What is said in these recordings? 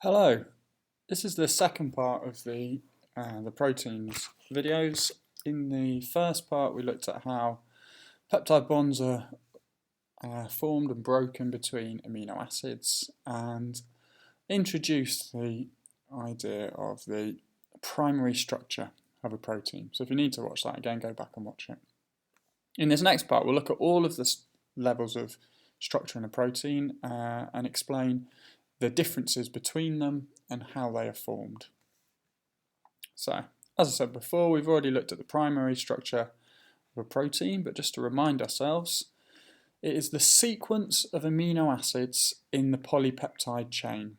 Hello, this is the second part of the proteins videos. In the first part we looked at how peptide bonds are formed and broken between amino acids and introduced the idea of the primary structure of a protein. So if you need to watch that again, go back and watch it. In this next part we'll look at all of the levels of structure in a protein and explain the differences between them and how they are formed. So, as I said before, we've already looked at the primary structure of a protein, but just to remind ourselves, it is the sequence of amino acids in the polypeptide chain.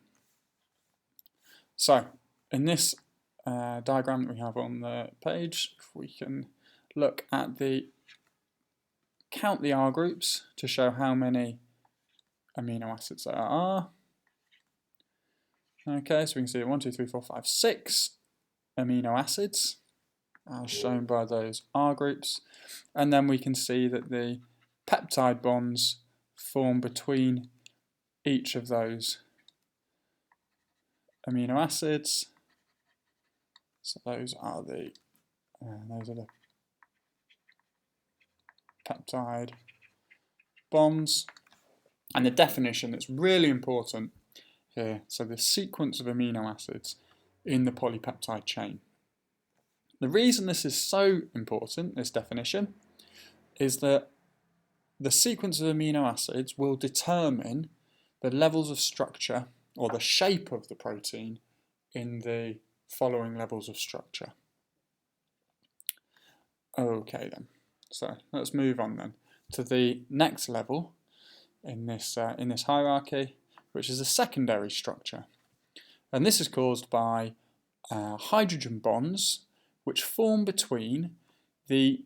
So, in this diagram that we have on the page, we can look at count the R groups to show how many amino acids there are. Okay, so we can see 1, 2, 3, 4, 5, 6 amino acids as shown by those R groups, and then we can see that the peptide bonds form between each of those amino acids. So those are the peptide bonds, and the definition that's really important here. So the sequence of amino acids in the polypeptide chain. The reason this is so important, this definition, is that the sequence of amino acids will determine the levels of structure or the shape of the protein in the following levels of structure. Okay then, so let's move on then to the next level in this hierarchy, which is a secondary structure. And this is caused by hydrogen bonds which form between the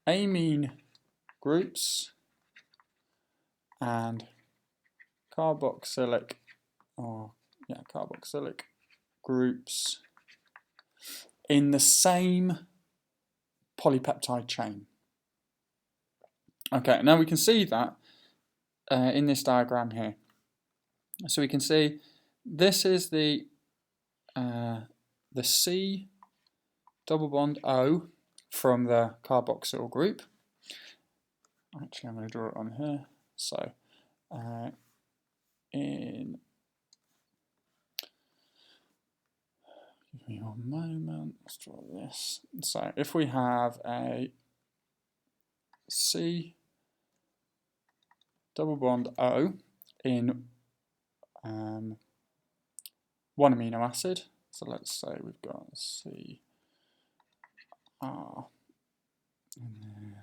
amine groups and carboxylic groups in the same polypeptide chain. Okay, now we can see that in this diagram here. So we can see this is the C double bond O from the carboxyl group. Actually, I'm going to draw it on here. So give me one moment, let's draw this. So if we have a C double bond O in one amino acid, so let's say we've got C, R, and then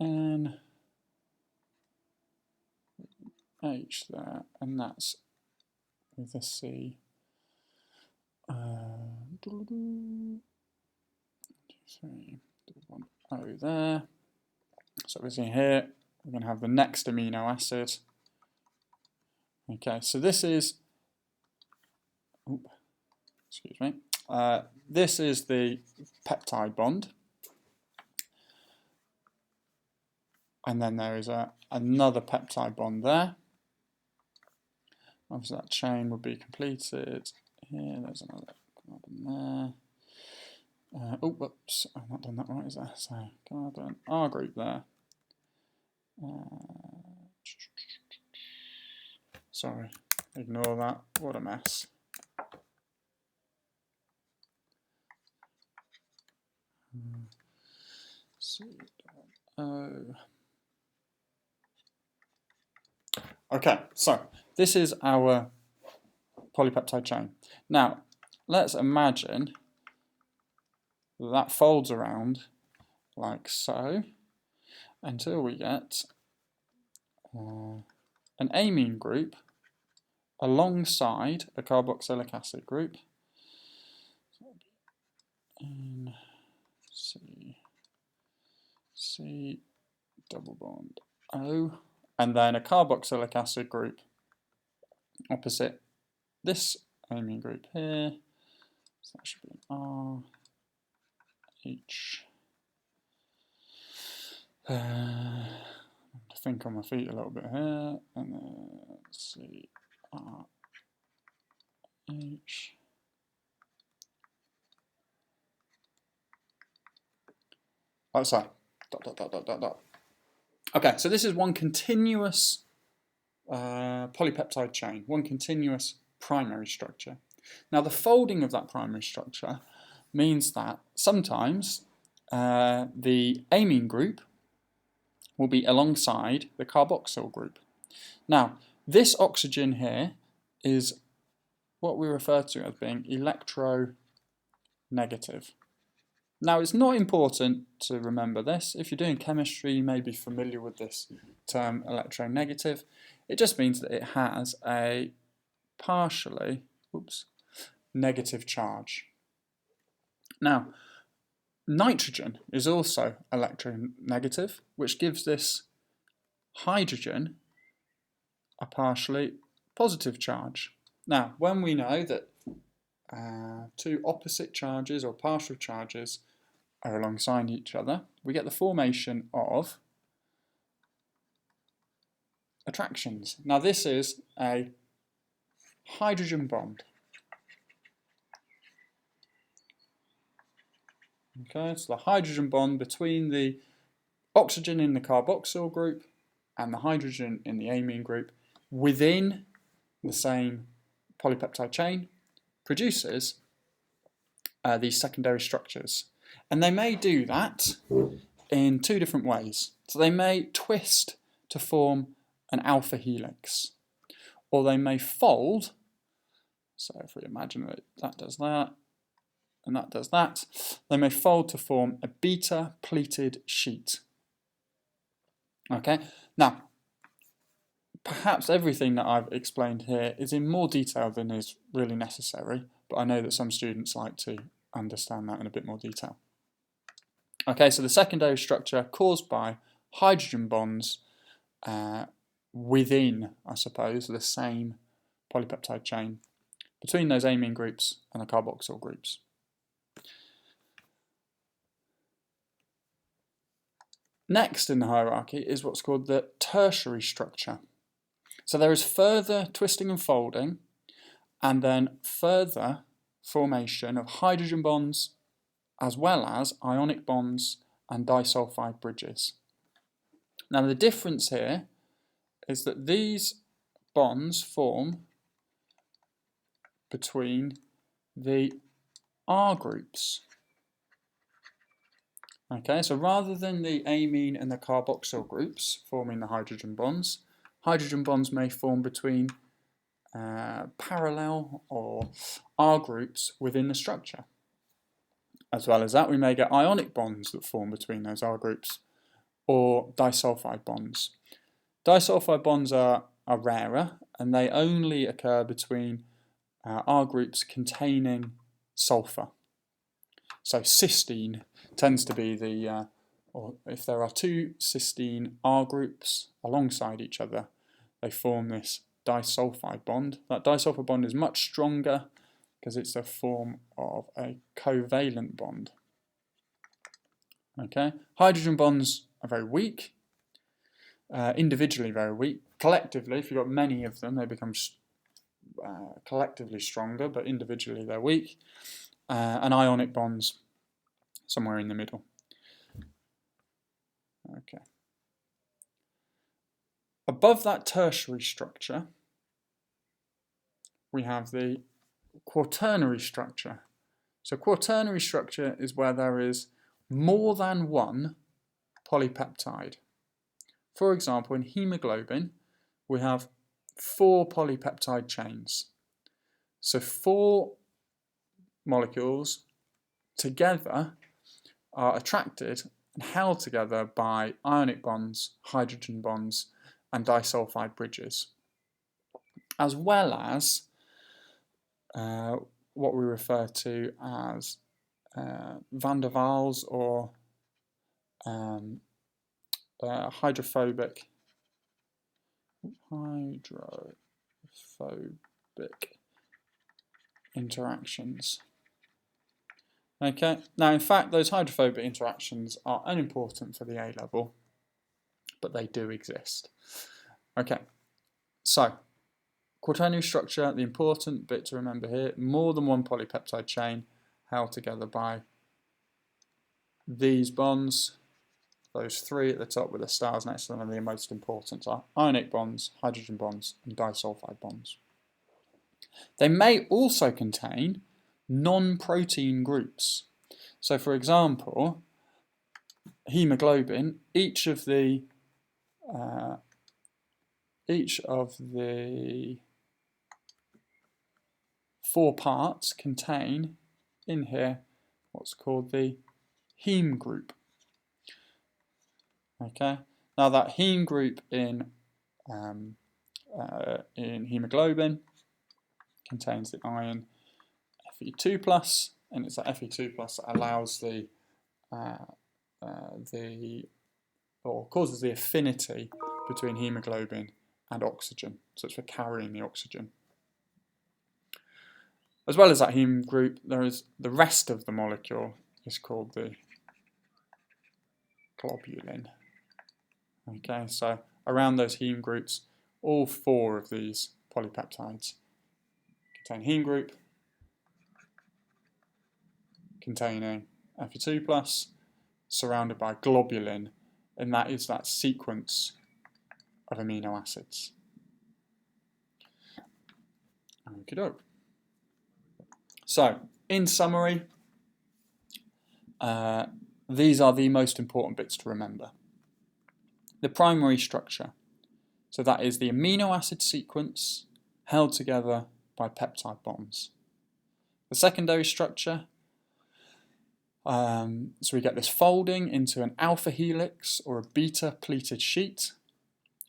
N, H there, and that's with the C. 2, 3, 1, O there. So we're seeing here, we're going to have the next amino acid. Okay, so this is, excuse me, this is the peptide bond. And then there is another peptide bond there. Obviously that chain would be completed. Here, there's another carbon there. Oh, whoops, I've not done that right, is there? So, carbon, R group there. Sorry, ignore that, what a mess. C-O. Okay, so this is our polypeptide chain. Now, let's imagine that folds around like so until we get an amine group alongside a carboxylic acid group. N, C double bond O, and then a carboxylic acid group opposite this amine group here. So that should be an R, H, think on my feet a little bit here, and then CRH. Oh, sorry. Dot, dot, dot, dot, dot, dot. Okay, so this is one continuous polypeptide chain, one continuous primary structure. Now, the folding of that primary structure means that sometimes the amine group will be alongside the carboxyl group. Now, this oxygen here is what we refer to as being electronegative. Now, it's not important to remember this. If you're doing chemistry, you may be familiar with this term electronegative. It just means that it has a partially negative charge. Now, nitrogen is also electronegative, which gives this hydrogen a partially positive charge. Now, when we know that two opposite charges or partial charges are alongside each other, we get the formation of attractions. Now, this is a hydrogen bond. Okay, so the hydrogen bond between the oxygen in the carboxyl group and the hydrogen in the amine group within the same polypeptide chain produces these secondary structures. And they may do that in two different ways. So they may twist to form an alpha helix, or they may fold. So if we imagine that that does that, and that does that, they may fold to form a beta pleated sheet. Okay, now perhaps everything that I've explained here is in more detail than is really necessary, but I know that some students like to understand that in a bit more detail. Okay, so the secondary structure caused by hydrogen bonds within, I suppose, the same polypeptide chain between those amine groups and the carboxyl groups. Next in the hierarchy is what's called the tertiary structure. So there is further twisting and folding, and then further formation of hydrogen bonds, as well as ionic bonds and disulfide bridges. Now, the difference here is that these bonds form between the R groups. Okay, so rather than the amine and the carboxyl groups forming the hydrogen bonds may form between parallel or R groups within the structure. As well as that, we may get ionic bonds that form between those R groups, or disulfide bonds. Disulfide bonds are rarer, and they only occur between R groups containing sulfur. So cysteine tends to be the, or if there are two cysteine R groups alongside each other, they form this disulfide bond. That disulfide bond is much stronger because it's a form of a covalent bond. Okay, hydrogen bonds are very weak, individually very weak. Collectively, if you've got many of them, they become collectively stronger, but individually they're weak. And ionic bonds somewhere in the middle. Okay. Above that tertiary structure, we have the quaternary structure. So quaternary structure is where there is more than one polypeptide. For example, in hemoglobin, we have 4 polypeptide chains. So 4 molecules together are attracted and held together by ionic bonds, hydrogen bonds, and disulfide bridges, as well as what we refer to as van der Waals or hydrophobic interactions. Okay, now in fact those hydrophobic interactions are unimportant for the A level, but they do exist. Okay, so quaternary structure, the important bit to remember here, more than one polypeptide chain held together by these bonds. Those three at the top with the stars next to them are the most important are ionic bonds, hydrogen bonds, and disulfide bonds. They may also contain non-protein groups. So for example, hemoglobin, each of the 4 parts contain in here what's called the heme group. Okay, now that heme group in hemoglobin contains the ion Fe2+, and it's that Fe2+ that allows or causes the affinity between hemoglobin and oxygen. So it's for carrying the oxygen. As well as that heme group, there is the rest of the molecule is called the globulin. Okay, so around those heme groups, all 4 of these polypeptides contain heme group containing Fe2+, surrounded by globulin, and that is that sequence of amino acids. Okie doke. So, in summary, these are the most important bits to remember. The primary structure, so that is the amino acid sequence held together by peptide bonds. The secondary structure, so we get this folding into an alpha helix or a beta pleated sheet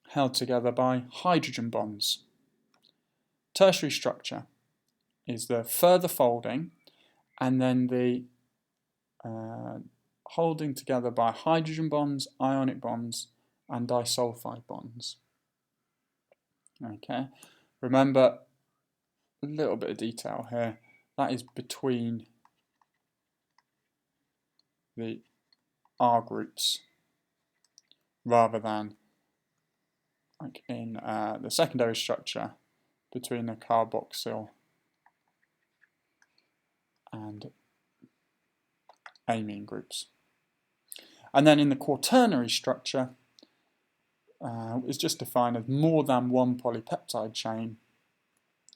held together by hydrogen bonds. Tertiary structure is the further folding and then the holding together by hydrogen bonds, ionic bonds, and disulfide bonds. Okay, remember a little bit of detail here. That is between the R groups rather than like in the secondary structure between the carboxyl and amine groups. And then in the quaternary structure, is just defined as more than one polypeptide chain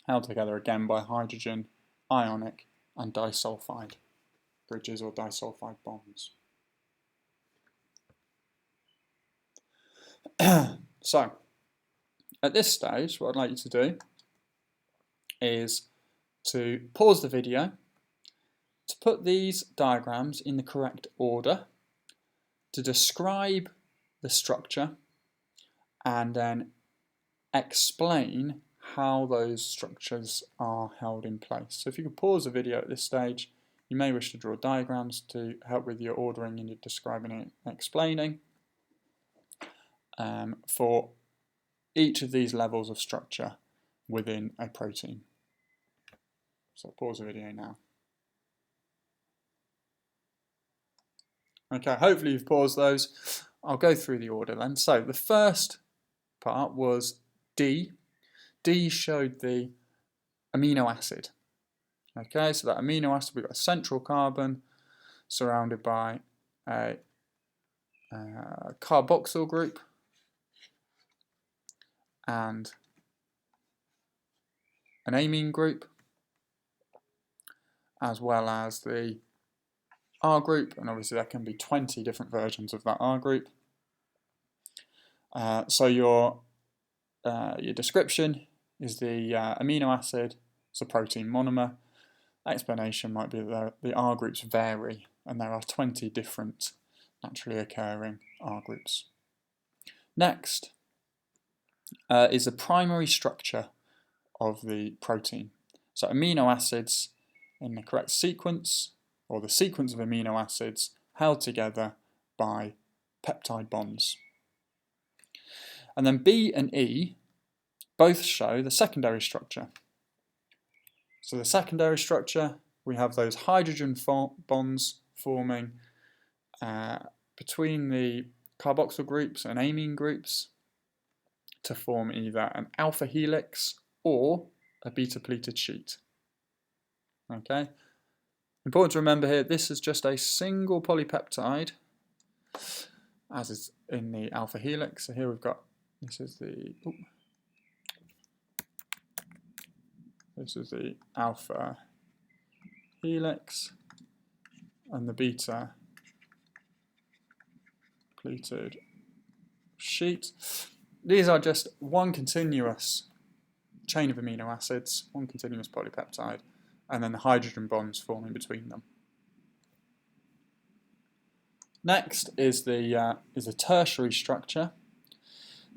held together again by hydrogen, ionic, and disulfide bridges or disulfide bonds. So, at this stage, what I'd like you to do is to pause the video, to put these diagrams in the correct order, to describe the structure, and then explain how those structures are held in place. So if you could pause the video at this stage, you may wish to draw diagrams to help with your ordering and your describing and explaining for each of these levels of structure within a protein. So pause the video now. Okay, hopefully you've paused those. I'll go through the order then. So the first part was D. D showed the amino acid. Okay, so that amino acid, we've got a central carbon surrounded by a carboxyl group and an amine group, as well as the R group, and obviously there can be 20 different versions of that R group. So your description is the amino acid, it's a protein monomer. Explanation might be that the R groups vary, and there are 20 different naturally occurring R groups. Next is the primary structure of the protein. So amino acids in the correct sequence, or the sequence of amino acids held together by peptide bonds. And then B and E both show the secondary structure. So the secondary structure, we have those hydrogen bonds forming between the carboxyl groups and amine groups to form either an alpha helix or a beta pleated sheet. Okay, important to remember here, this is just a single polypeptide, as is in the alpha helix. So here we've got, this is the alpha helix and the beta pleated sheet. These are just one continuous chain of amino acids, one continuous polypeptide, and then the hydrogen bonds forming between them. Next is the tertiary structure.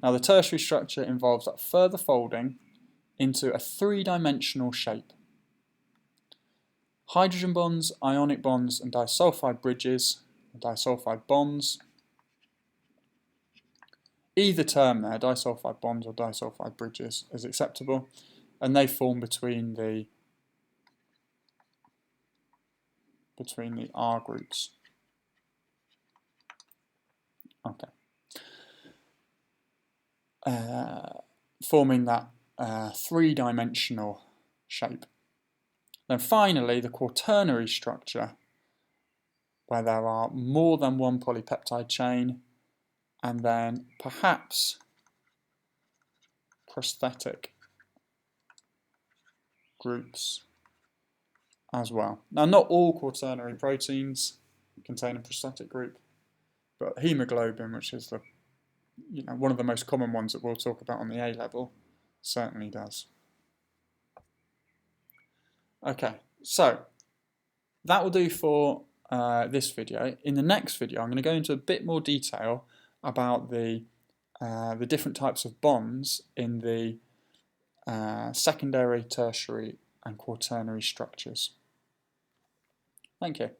Now the tertiary structure involves that further folding into a three-dimensional shape. Hydrogen bonds, ionic bonds, and disulfide bridges, disulfide bonds. Either term there, disulfide bonds or disulfide bridges, is acceptable, and they form between the R groups. Okay. Forming that three-dimensional shape. Then finally, the quaternary structure, where there are more than one polypeptide chain, and then perhaps prosthetic groups as well. Now, not all quaternary proteins contain a prosthetic group, but hemoglobin, which is the one of the most common ones that we'll talk about on the A level, certainly does. Okay, so that will do for this video. In the next video, I'm going to go into a bit more detail about the different types of bonds in the secondary, tertiary, and quaternary structures. Thank you.